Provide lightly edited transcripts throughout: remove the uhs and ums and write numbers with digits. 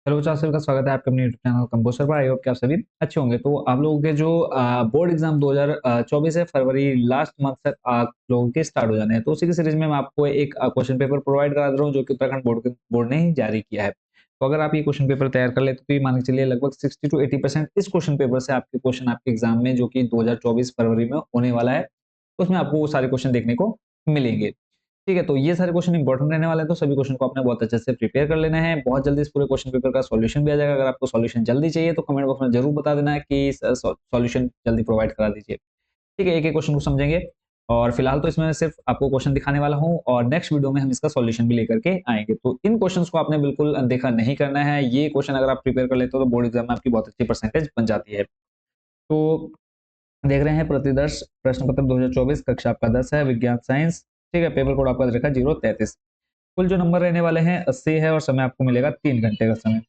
Hello चाचल का स्वागत है आपके अपने यूट्यूब चैनल कंपोस्टर पर। आई होप कि आप सभी अच्छे होंगे। तो आप लोगों के जो बोर्ड एग्जाम 2024 है फरवरी लास्ट मंथ तक आप लोगों के स्टार्ट हो जाने हैं। तो उसी की सीरीज में मैं आपको एक क्वेश्चन पेपर प्रोवाइड करा दे रहा हूँ जो कि उत्तराखंड बोर्ड ने ही जारी किया है। तो अगर आप ये क्वेश्चन पेपर तैयार कर लेते तो ये मान के चलिए लगभग 60 to 80% इस क्वेश्चन पेपर से आपके क्वेश्चन आपके एग्जाम में जो कि 2024 फरवरी में होने वाला है उसमें आपको वो सारे क्वेश्चन देखने को मिलेंगे। ठीक है, तो ये सारे क्वेश्चन इंपॉर्टेंट रहने वाले हैं, तो सभी क्वेश्चन को आपने बहुत अच्छे से प्रिपेयर कर लेना है। बहुत जल्दी इस पूरे क्वेश्चन पेपर का सॉल्यूशन भी आ जाएगा। अगर आपको सॉल्यूशन जल्दी चाहिए तो कमेंट बॉक्स में जरूर बता देना है कि सॉल्यूशन जल्दी प्रोवाइड करा दीजिए। ठीक है, एक एक क्वेश्चन को समझेंगे और फिलहाल तो इसमें सिर्फ आपको क्वेश्चन दिखाने वाला हूँ और नेक्स्ट वीडियो में हम इसका सॉल्यूशन भी लेकर के आएंगे। तो इन क्वेश्चंस को आपने बिल्कुल अनदेखा नहीं करना है। ये क्वेश्चन अगर आप प्रिपेयर कर लेते हो तो बोर्ड एग्जाम में आपकी बहुत अच्छी परसेंटेज बन जाती है। तो देख रहे हैं प्रतिदर्श प्रश्न पत्र 2024 कक्षा आपका 10 है, विज्ञान साइंस। ठीक है, पेपर कोड आपका दे रखा है 033। कुल जो नंबर रहने वाले हैं 80 है और समय आपको मिलेगा 3 घंटे का समय।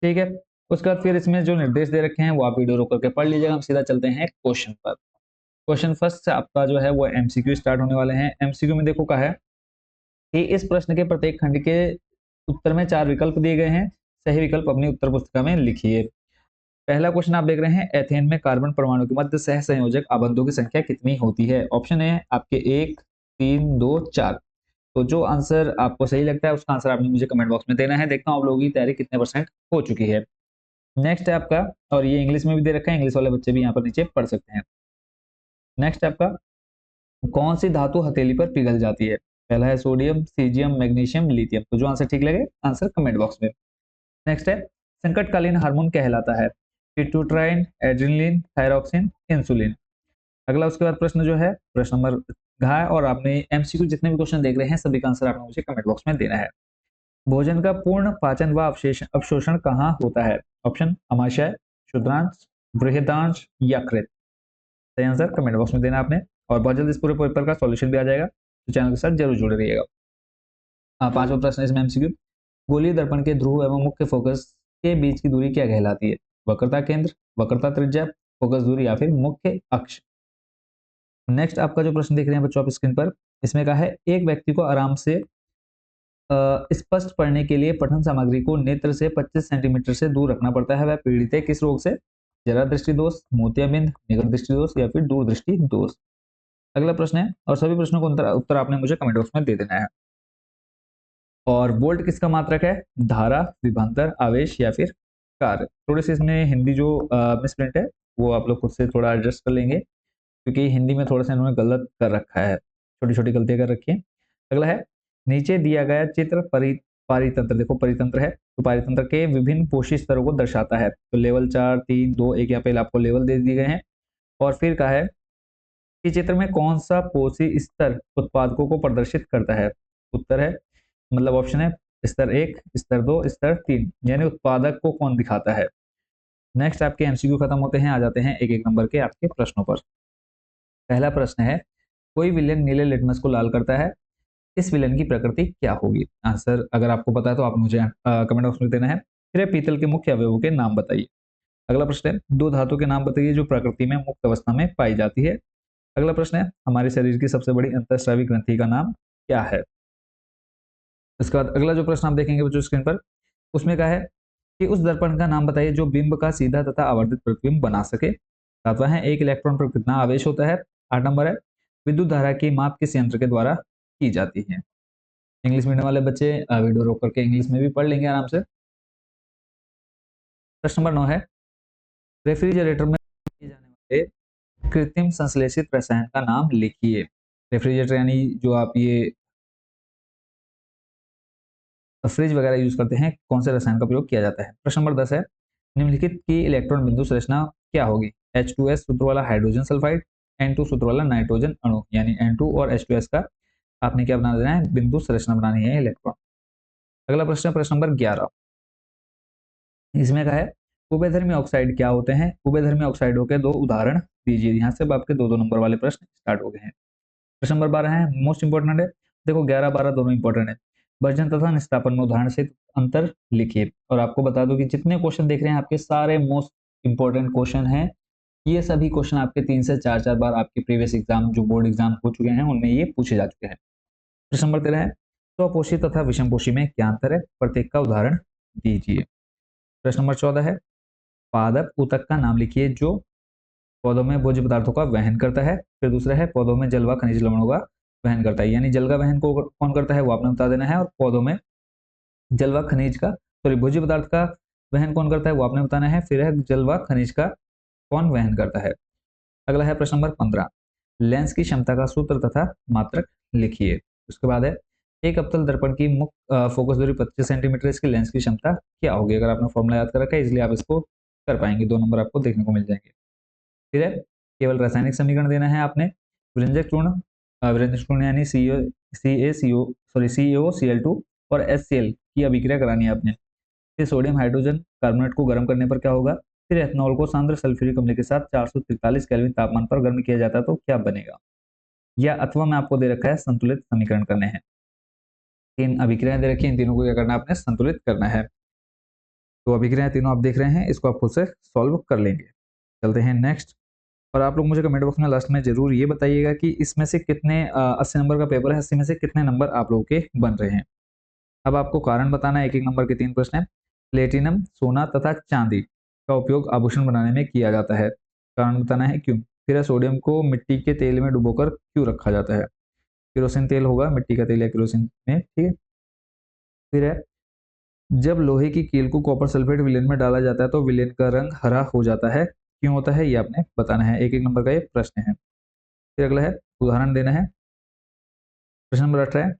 ठीक है, उसके बाद फिर इसमें जो निर्देश दे रखे हैं वो आप वीडियो रोक करके पढ़ लीजिएगा। हम सीधा चलते हैं क्वेश्चन पर। क्वेश्चन फर्स्ट से आपका जो है वो एमसीक्यू स्टार्ट होने वाले हैं। एमसीक्यू में देखो कहा है कि इस प्रश्न के प्रत्येक खंड के उत्तर में 4 विकल्प दिए गए हैं। सही विकल्प अपनी उत्तर पुस्तिका में लिखिए। पहला क्वेश्चन आप देख रहे हैं, एथेन में कार्बन परमाणु के मध्य सह संयोजक आबंधों की संख्या कितनी होती है। ऑप्शन है आपके 1, 3, 2, 4। तो जो आंसर आपको सही लगता है उसका आंसर आपने मुझे कमेंट बॉक्स में देना है। देखता हूँ आप लोगों की तैयारी कितने परसेंट हो चुकी है। नेक्स्ट है आपका, और ये इंग्लिश में भी दे रखा है, इंग्लिश वाले बच्चे भी यहाँ पर नीचे पढ़ सकते हैं। नेक्स्ट है आपका, कौन सी धातु हथेली पर पिघल जाती है। पहला है सोडियम, सीजियम, मैग्नीशियम, लिथियम। तो जो आंसर ठीक लगे आंसर कमेंट बॉक्स में। नेक्स्ट है, संकटकालीन हार्मोन कहलाता है। पिट्यूटाइन, एड्रेनलिन, थायरोक्सिन, इंसुलिन। अगला उसके बाद प्रश्न जो है प्रश्न नंबर घ है और आपने एमसीक्यू जितने भी क्वेश्चन देख रहे हैं सभी का आंसर आपने मुझे कमेंट बॉक्स में देना है। भोजन का पूर्ण पाचन व अवशोषण कहाँ होता है। ऑप्शन अमाशय, शुद्रांश, बृहदांश, यकृत। सही आंसर कमेंट बॉक्स में देना आपने। और बहुत जल्द इस पूरे पेपर का सॉल्यूशन भी आ जाएगा, तो चैनल के साथ जरूर जुड़े रहिएगा। पांचवा प्रश्न इसमें एमसीक्यू, गोलीय दर्पण के ध्रुव एवं मुख्य फोकस के बीच की दूरी क्या कहलाती है। वक्रता केंद्र, वक्रता त्रिज्या, फोकस दूरी या फिर मुख्य अक्ष। नेक्स्ट आपका जो प्रश्न देख रहे हैं बच्चों आप स्क्रीन पर, इसमें कहा है एक व्यक्ति को आराम से स्पष्ट पढ़ने के लिए पठन सामग्री को नेत्र से 25 सेंटीमीटर से दूर रखना पड़ता है। वह पीड़ित है किस रोग से। जरा दृष्टि दोष, मोतियाबिंद, निकट दृष्टि दोष या फिर दूरदृष्टि दोष। अगला प्रश्न है और सभी प्रश्नों को उत्तर आपने मुझे कमेंट बॉक्स में दे देना है। और वोल्ट किसका मात्रक है। धारा, विभवांतर, आवेश या फिर कार्य। थोड़ी सी इसमें हिंदी जो मिसप्रिंट है वो आप लोग खुद से थोड़ा एडजस्ट कर लेंगे क्योंकि हिंदी में थोड़ा सा इन्होंने गलत कर रखा है, छोटी छोटी गलतियां कर रखी है। अगला है, नीचे दिया गया चित्र पारितंत्र, देखो परितंत्र है तो पारितंत्र के विभिन्न पोषी स्तरों को दर्शाता है। तो लेवल 4, 3, 2, 1 यहाँ पे आपको लेवल दे दिए गए हैं। और फिर कहा है कि चित्र में कौन सा पोषी स्तर उत्पादकों को प्रदर्शित करता है। उत्तर है मतलब ऑप्शन है स्तर 1, स्तर 2, स्तर 3, यानी उत्पादक को कौन दिखाता है। नेक्स्ट आपके एमसीक्यू खत्म होते हैं, आ जाते हैं एक एक नंबर के आपके प्रश्नों पर। पहला प्रश्न है, कोई विलेन नीले लिटमस को लाल करता है, इस विलेन की प्रकृति क्या होगी। आंसर अगर आपको पता है तो आप मुझे कमेंट बॉक्स में देना है। फिर पीतल के मुख्य अवयवों के नाम बताइए। अगला प्रश्न है, दो धातु के नाम बताइए जो प्रकृति में मुक्त अवस्था में पाई जाती है। अगला प्रश्न है, हमारे शरीर की सबसे बड़ी अंतःस्रावी ग्रंथि का नाम क्या है। इसके बाद अगला जो प्रश्न आप देखेंगे बच्चों स्क्रीन पर, उसमें क्या है कि उस दर्पण का नाम बताइए जो बिंब का सीधा तथा आवर्धित प्रतिबिंब बना सके। सातवां है, एक इलेक्ट्रॉन पर कितना आवेश होता है। 8 नंबर है, विद्युत धारा की माप किस यंत्र के द्वारा की जाती है। इंग्लिश मीडियम वाले बच्चे वीडियो रोक करके इंग्लिश में भी पढ़ लेंगे आराम से। प्रश्न नंबर 9 है, रेफ्रिजरेटर में किए जाने वाले कृत्रिम संश्लेषित रसायन का नाम लिखिए। रेफ्रिजरेटर यानी जो आप ये फ्रिज वगैरह यूज करते हैं, कौन से रसायन का प्रयोग किया जाता है। प्रश्न नंबर 10 है, निम्नलिखित की इलेक्ट्रॉन बिंदु संरचना क्या होगी। H2S सूत्र वाला हाइड्रोजन सल्फाइड, N2 सूत्र वाला नाइट्रोजन अणु, यानी N2 और H2S का आपने क्या बना देना है, बिंदु संरचना बनानी है इलेक्ट्रॉन। अगला प्रश्न, प्रश्न नंबर 11, इसमें कहा है उभयधर्मी ऑक्साइड क्या होते हैं। उभयधर्मी ऑक्साइडों के दो उदाहरण दीजिए। यहाँ से आपके दो दो नंबर वाले प्रश्न स्टार्ट हो गए हैं। प्रश्न नंबर 12 है, मोस्ट इंपोर्टेंट है। देखो 11 12 दोनों इंपॉर्टेंट है। वर्जन तथा निस्तापन में उदाहरण से अंतर लिखिए। और आपको बता दूं कि जितने क्वेश्चन देख रहे हैं आपके सारे मोस्ट इंपॉर्टेंट क्वेश्चन हैं। ये सभी क्वेश्चन आपके 3 से 4 बार आपके प्रीवियस एग्जाम जो बोर्ड एग्जाम हो चुके हैं उनमें ये पूछे जा चुके हैं। प्रश्न नंबर 13 है, स्वपोषी तथा विषमपोषी में क्या अंतर है, प्रत्येक का उदाहरण दीजिए। प्रश्न नंबर 14 है पादप ऊतक का नाम लिखिए जो पौधों में भोज्य पदार्थों का वहन करता है। फिर दूसरा है पौधों में जल व खनिज लवणों का वहन करता है, यानी जल का वहन को कौन करता है वो आपने बता देना है, और पौधों में जल व खनिज का सॉरी भोज्य पदार्थ का वहन कौन करता है वो आपने बताना है। फिर है जल व खनिज का कौन वहन करता है। अगला है प्रश्न नंबर 15, लेंस की क्षमता का सूत्र तथा मात्रक लिखिए। उसके बाद है एक अवतल दर्पण की मुख्य फोकस दूरी 25 सेंटीमीटर, इसकी लेंस की क्षमता क्या होगी। अगर आपने फॉर्मूला याद कर रखा है इसलिए आप इसको कर पाएंगे, 2 नंबर आपको देखने को मिल जाएंगे। फिर है केवल रासायनिक समीकरण देना है आपने। व्यंजक चूर्ण यानी CaCO और HCl की अभिक्रिया करानी है आपने। फिर सोडियम हाइड्रोजन कार्बोनेट को गर्म करने पर क्या होगा। फिर एथनॉल को सांद्र सल्फ्यूरिक अम्ल के साथ 443 केल्विन तापमान पर गर्म किया जाता है तो क्या बनेगा। या अथवा में आपको दे रखा है संतुलित समीकरण करने हैं। 3 अभिक्रियाएं दे रखी है, इन तीनों को क्या करना है आपने संतुलित करना है। तो अभिक्रियाएं तीनों आप देख रहे हैं, इसको आप खुद से सॉल्व कर लेंगे। चलते हैं नेक्स्ट। और आप लोग मुझे कमेंट बॉक्स में लास्ट में जरूर ये बताइएगा कि इसमें से कितने 80 नंबर का पेपर है, 80 में से कितने नंबर आप लोगों के बन रहे हैं। अब आपको कारण बताना है, 1-1 नंबर के 3 प्रश्न है। प्लेटिनम सोना तथा चांदी का उपयोग आभूषण बनाने में किया जाता है, कारण बताना है क्यों। फिर है सोडियम को मिट्टी के तेल में डुबोकर क्यों रखा जाता है। केरोसिन तेल होगा, मिट्टी का तेल या केरोसिन में, ठीक है। फिर है जब लोहे की कील को कॉपर सल्फेट विलेन में डाला जाता है तो विलेन का रंग हरा हो जाता है, क्यों होता है ये आपने बताना है। 1-1 नंबर का ये प्रश्न है। फिर अगला है उदाहरण देना है। प्रश्न नंबर 18 है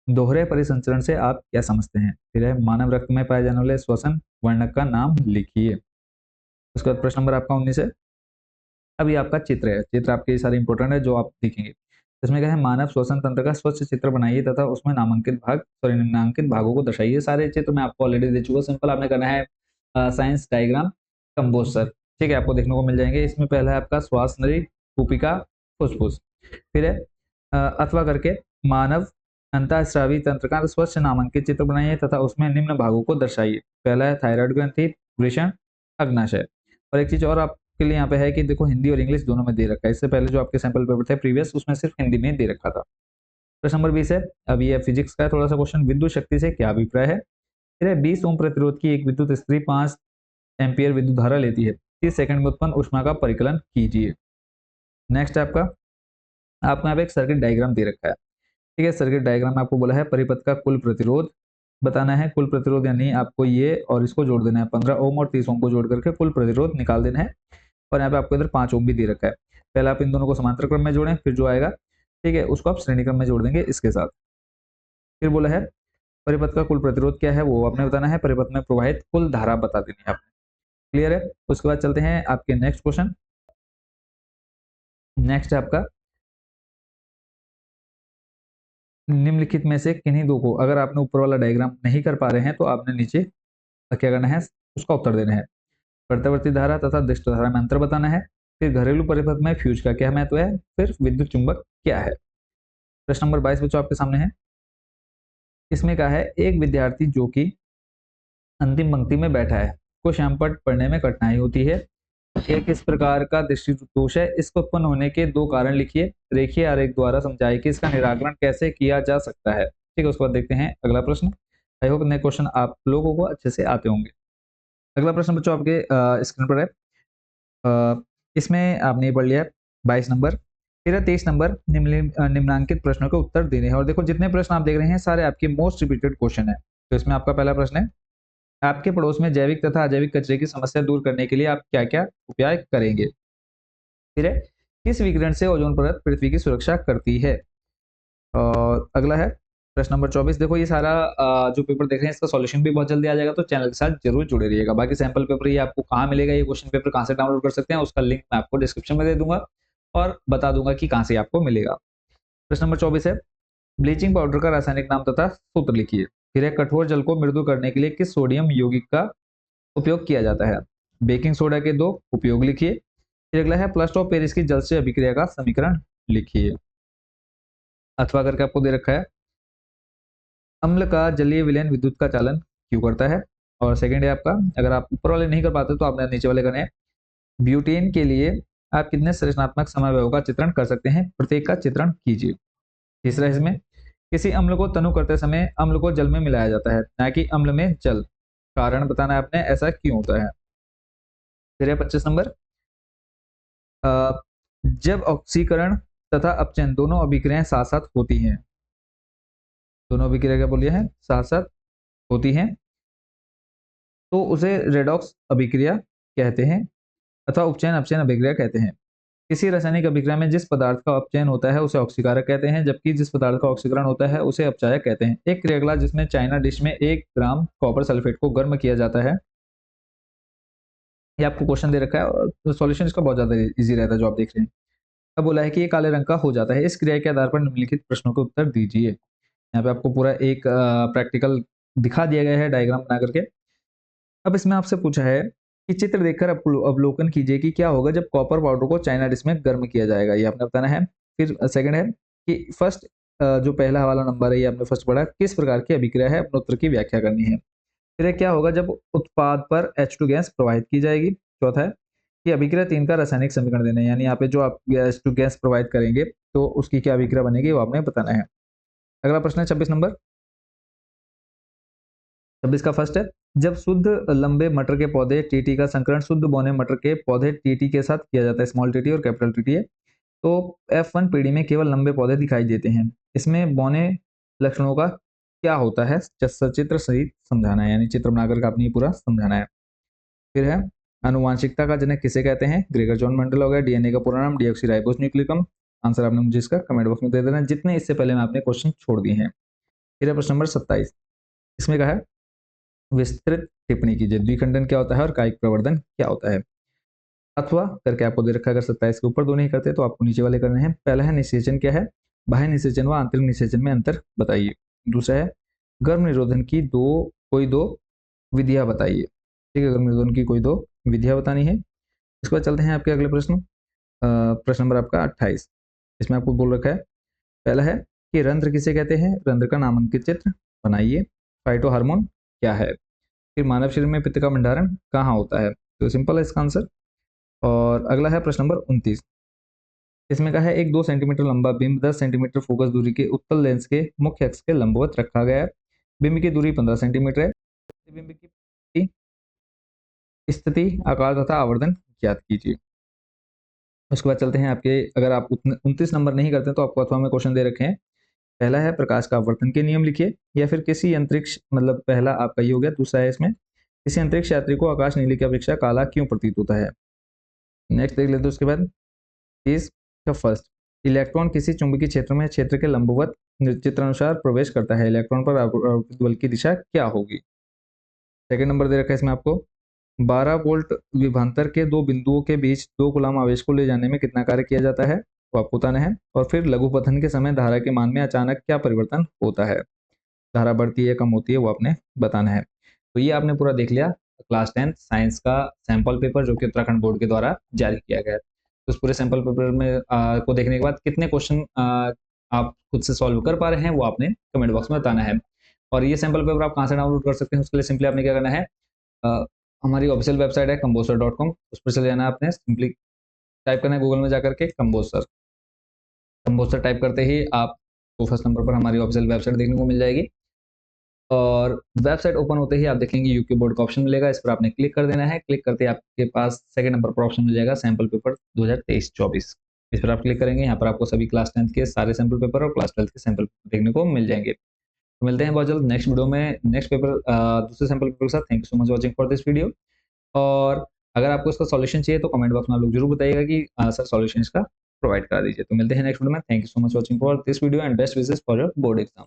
दोहरे परिसंचरण से आप क्या समझते हैं। फिर है मानव रक्त में पाए जाने वाले श्वसन वर्णक का नाम लिखिए। उसके बाद प्रश्न नंबर आपका 19 है। अब ये आपका चित्र है, चित्र आपके सारे इंपॉर्टेंट है जो आप देखेंगे। इसमें क्या है मानव श्वसन तंत्र का स्वच्छ चित्र बनाइए तथा उसमें निम्नांकित भागों को दर्शाइए। सारे चित्र मैं आपको ऑलरेडी दे चुका, सिंपल आपने करना है साइंस डायग्राम कंपोजर, ठीक है, आपको देखने को मिल जाएंगे। इसमें पहला है आपका श्वास नली, कुपिका, फुसफुस। फिर है अथवा करके मानव अंतःस्रावी तंत्र का स्वच्छ नामांकित चित्र बनाइए तथा उसमें निम्न भागों को दर्शाइए। पहला है थायराइड ग्रंथि, वृषण, अग्नाशय। और एक चीज और आपके लिए यहाँ पे है कि देखो हिंदी और इंग्लिश दोनों में दे रखा है, इससे पहले जो आपके सैंपल पेपर थे प्रीवियस उसमें सिर्फ हिंदी में दे रखा था। प्रश्न नंबर 20 है, अब ये फिजिक्स का है थोड़ा सा क्वेश्चन, विद्युत शक्ति से क्या अभिप्राय है। फिर 20 ओम प्रतिरोध की एक विद्युत स्त्री 5 एम्पियर विद्युत धारा लेती है, 30 सेकंड में उत्पन्न ऊष्मा का परिकलन कीजिए। नेक्स्ट आपका आपको यहाँ पे एक सर्किट डायग्राम दे रखा है, ठीक है। सर्किट डायग्राम में आपको बोला है परिपथ का कुल प्रतिरोध बताना है। कुल प्रतिरोध यानी आपको ये और इसको जोड़ देना है, 15 ओम और 30 ओम को जोड़ करके कुल प्रतिरोध निकाल देना है। और यहाँ पे आपको इधर 5 ओम भी दे रखा है। पहले आप इन दोनों को समांतर क्रम में जोड़ें, फिर जो आएगा, ठीक है, उसको आप श्रेणी क्रम में जोड़ देंगे इसके साथ। फिर बोला है परिपथ का कुल प्रतिरोध क्या है वो आपने बताना है, परिपथ में प्रवाहित कुल धारा बता देनी है आपने। क्लियर है। उसके बाद चलते हैं आपके नेक्स्ट क्वेश्चन। नेक्स्ट है आपका निम्नलिखित में से किन्हीं दो को, अगर आपने ऊपर वाला डायग्राम नहीं कर पा रहे हैं तो आपने नीचे क्या करना है उसका उत्तर देना है। प्रत्यावर्ती धारा तथा दिष्ट धारा में अंतर बताना है। फिर घरेलू परिपथ में फ्यूज का क्या महत्व है। फिर विद्युत चुंबक क्या है। प्रश्न नंबर 22 बच्चों आपके सामने है। इसमें क्या है एक विद्यार्थी जो कि अंतिम पंक्ति में बैठा है को श्यामपट्ट पढ़ने में कठिनाई होती है, एक इस प्रकार का दृष्टि दोष है, इसको उत्पन्न होने के 2 कारण लिखिए, रेखीय आरेख द्वारा समझाइए कि इसका निराकरण कैसे किया जा सकता है। ठीक है, उसके बाद देखते हैं अगला प्रश्न। आई होप नए क्वेश्चन आप लोगों को अच्छे से आते होंगे। अगला प्रश्न बच्चों आपके स्क्रीन पर है। इसमें आपने ये पढ़ लिया 22 नंबर। फिर 23 नंबर निम्नांकित प्रश्नों के उत्तर देने हैं। और देखो जितने प्रश्न आप देख रहे हैं सारे आपके मोस्ट रिपीटेड क्वेश्चन है। तो इसमें आपका पहला प्रश्न है आपके पड़ोस में जैविक तथा अजैविक कचरे की समस्या दूर करने के लिए आप क्या क्या उपाय करेंगे। फिर है किस विकिरण से ओजोन परत पृथ्वी की सुरक्षा करती है। और अगला है प्रश्न नंबर 24। देखो ये सारा जो पेपर देख रहे हैं इसका सॉल्यूशन भी बहुत जल्दी आ जाएगा, तो चैनल के साथ जरूर जुड़े रहिएगा। बाकी सैंपल पेपर ये आपको कहाँ मिलेगा, ये क्वेश्चन पेपर कहाँ से डाउनलोड कर सकते हैं, उसका लिंक मैं आपको डिस्क्रिप्शन में दे दूंगा और बता दूंगा कि कहाँ से आपको मिलेगा। प्रश्न नंबर 24 है ब्लीचिंग पाउडर का रासायनिक नाम तथा सूत्र लिखिए। फिर है कठोर जल को मृदु करने के लिए किस सोडियम यौगिक का उपयोग किया जाता है। बेकिंग सोडा के 2 उपयोग लिखिए। फिर अगला है प्लास्टर ऑफ पेरिस की जल से अभिक्रिया का समीकरण लिखिए। अथवा करके आपको दे रखा है अम्ल का जलीय विलयन विद्युत का चालन क्यों करता है। और सेकंड है आपका अगर आप ऊपर वाले नहीं कर पाते तो आपने नीचे वाले करने हैं। ब्यूटेन के लिए आप कितने संरचनात्मक समव्ययों का चित्रण कर सकते हैं, प्रत्येक का चित्रण कीजिए। तीसरा इसमें किसी अम्ल को तनु करते समय अम्ल को जल में मिलाया जाता है, ना कि अम्ल में जल कारण बताना है आपने, ऐसा क्यों होता है। फिर है 25 नंबर, जब ऑक्सीकरण तथा अपचयन दोनों अभिक्रियाएं साथ साथ होती हैं, दोनों अभिक्रिया क्या बोलिए हैं, साथ साथ होती हैं, तो उसे रेडॉक्स अभिक्रिया कहते हैं अथवा उपचयन अपचयन अभिक्रिया कहते हैं। किसी रासायनिक अभिक्रिया में जिस पदार्थ का अपचयन होता है उसे ऑक्सीकारक कहते हैं, जबकि जिस पदार्थ का ऑक्सीकरण होता है उसे अपचायक कहते हैं। एक क्रियाकलाप जिसमें चाइना डिश में 1 ग्राम कॉपर सल्फेट को गर्म किया जाता है, ये आपको क्वेश्चन दे रखा है और सॉल्यूशन इसका बहुत ज्यादा इजी रहता है जो आप देख रहे हैं। अब बोला है कि ये काले रंग का हो जाता है, इस क्रिया के आधार पर निम्नलिखित प्रश्नों के उत्तर दीजिए। यहाँ पे आपको पूरा एक प्रैक्टिकल दिखा दिया गया है डायग्राम बना करके। अब इसमें आपसे पूछा है कि चित्र देखकर अवलोकन कीजिए कि क्या होगा जब कॉपर पाउडर को चाइना डिश में गर्म किया जाएगा, ये आपने बताना है। फिर सेकंड है कि फर्स्ट, जो पहला वाला नंबर है ये आपने फर्स्ट पढ़ा, किस प्रकार की अभिक्रिया है, अपने उत्तर की व्याख्या करनी है। फिर क्या होगा जब उत्पाद पर H2 गैस प्रवाहित की जाएगी। चौथा है कि अभिक्रिया 3 का रासायनिक समीकरण देना है, यानी यहाँ पे जो आप H2 गैस प्रोवाइड करेंगे तो उसकी क्या अभिक्रिया बनेगी वो आपने बताना है। अगला प्रश्न है 26 नंबर, 26 का फर्स्ट है, जब शुद्ध लंबे मटर के पौधे टीटी का संकरण शुद्ध बौने मटर के पौधे टीटी के साथ किया जाता है, स्मॉल टीटी और कैपिटल टीटी है, तो F1 पीढ़ी में केवल लंबे पौधे दिखाई देते हैं। इसमें बौने लक्षणों का क्या होता है, सचित्र सहित समझाना है, यानी चित्र बनाकर आपने ये पूरा समझाना है। फिर है अनुवांशिकता का जनक किसे कहते हैं, ग्रेगर जॉन मेंडल हो गया। डीएनए का पूरा नाम डीऑक्सीराइबोस न्यूक्लिकम। आंसर आपने मुझे इसका कमेंट बॉक्स में दे देना, जितने इससे पहले मैं आपने क्वेश्चन छोड़ दिए हैं। फिर है प्रश्न नंबर 27, इसमें कहा है विस्तृत टिप्पणी कीजिए, द्विखंडन क्या होता है और कायिक प्रवर्धन क्या होता है। अथवा करके आपको दे रखा है, अगर 27 के ऊपर दो नहीं करते तो आपको नीचे वाले करने हैं। पहला है निषेचन क्या है, बाह्य निषेचन व आंतरिक निषेचन में अंतर बताइए। दूसरा है गर्भ निरोधन की कोई दो विधियां बताइए। ठीक है, गर्भ निरोधन की कोई दो विधियां बतानी है। इसके बाद चलते हैं आपके अगले प्रश्न, प्रश्न नंबर आपका 28। इसमें आपको बोल रखा है, पहला है कि रंध्र किसे कहते हैं, रंध्र का नामांकित चित्र बनाइए। फाइटो हार्मोन क्या है। फिर मानव शरीर में पित्त का भंडारण कहाँ होता है, तो सिंपल है इसका आंसर। और अगला है प्रश्न नंबर 29, इसमें कहा है एक 2 सेंटीमीटर लंबा बिंब 10 सेंटीमीटर फोकस दूरी के उत्तल लेंस के मुख्य अक्ष के लंबवत रखा गया है। बिंब की दूरी 15 सेंटीमीटर है। बिंब की स्थिति, आकार तथा आवर्धन ज्ञात कीजिए। उसके बाद चलते हैं आपके, अगर आप 29 नंबर नहीं करते तो आपको अथवा में क्वेश्चन दे रखे हैं। पहला है प्रकाश का आवर्तन के नियम लिखिए, या फिर किसी अंतरिक्ष, मतलब पहला आपका ये हो गया। दूसरा है इसमें किसी अंतरिक्ष यात्री को आकाश नीली की अपेक्षा काला क्यों प्रतीत होता है। नेक्स्ट देख लेते हैं। उसके बाद इज का फर्स्ट, इलेक्ट्रॉन किसी चुंबकीय क्षेत्र में क्षेत्र के लंबवत चित्रानुसार प्रवेश करता है, इलेक्ट्रॉन पर आवर्तित बल की दिशा क्या होगी। सेकंड नंबर दे रखा है इसमें आपको, 12 वोल्ट विभवांतर के दो बिंदुओं के बीच 2 कूलम आवेश को ले जाने में कितना कार्य किया जाता है, वो आपको बताना है। और फिर लघुपथन के समय धारा के मान में अचानक क्या परिवर्तन होता है, धारा बढ़ती है कम होती है, वो आपने बताना है। तो ये आपने पूरा देख लिया क्लास 10 साइंस का सैंपल पेपर जो कि उत्तराखंड बोर्ड के द्वारा जारी किया गया है। तो उस पूरे सैंपल पेपर में को देखने के बाद कितने क्वेश्चन आप खुद से सॉल्व कर पा रहे हैं वो आपने कमेंट बॉक्स में बताना है। और ये सैंपल पेपर आप कहाँ से डाउनलोड कर सकते हैं, उसके लिए सिंपली आपने क्या करना है, हमारी ऑफिशियल वेबसाइट है कंबोसर.com, उस पर चले जाना है। आपने सिंपली टाइप करना है गूगल में जाकर के कंबोसर, कंबोसर टाइप करते ही आपको फर्स्ट नंबर पर हमारी ऑफिशियल वेबसाइट देखने को मिल जाएगी। और वेबसाइट ओपन होते ही आप देखेंगे यूके बोर्ड का ऑप्शन मिलेगा, इस पर आपने क्लिक कर देना है। क्लिक करते ही आपके पास सेकंड नंबर पर ऑप्शन मिल जाएगा सैंपल पेपर 2023-24, इस पर आप क्लिक करेंगे। यहाँ पर आपको सभी क्लास 10 के सारे सैंपल पेपर और क्लास 12 के सैंपल पेपर देखने को मिल जाएंगे। तो मिलते हैं बहुत जल्द नेक्स्ट वीडियो में, नेक्स्ट पेपर दूसरे सैंपल पेपर के साथ। Thank you so much watching for this video. और अगर आपको इसका सॉल्यूशन चाहिए तो कमेंट बॉक्स में आप लोग जरूर बताइएगा कि सर सॉल्यूशन इसका प्रोवाइड करा दीजिए। तो मिलते हैं नेक्स्ट वीडियो में। Thank you so much watching for this video and best wishes for your board exam.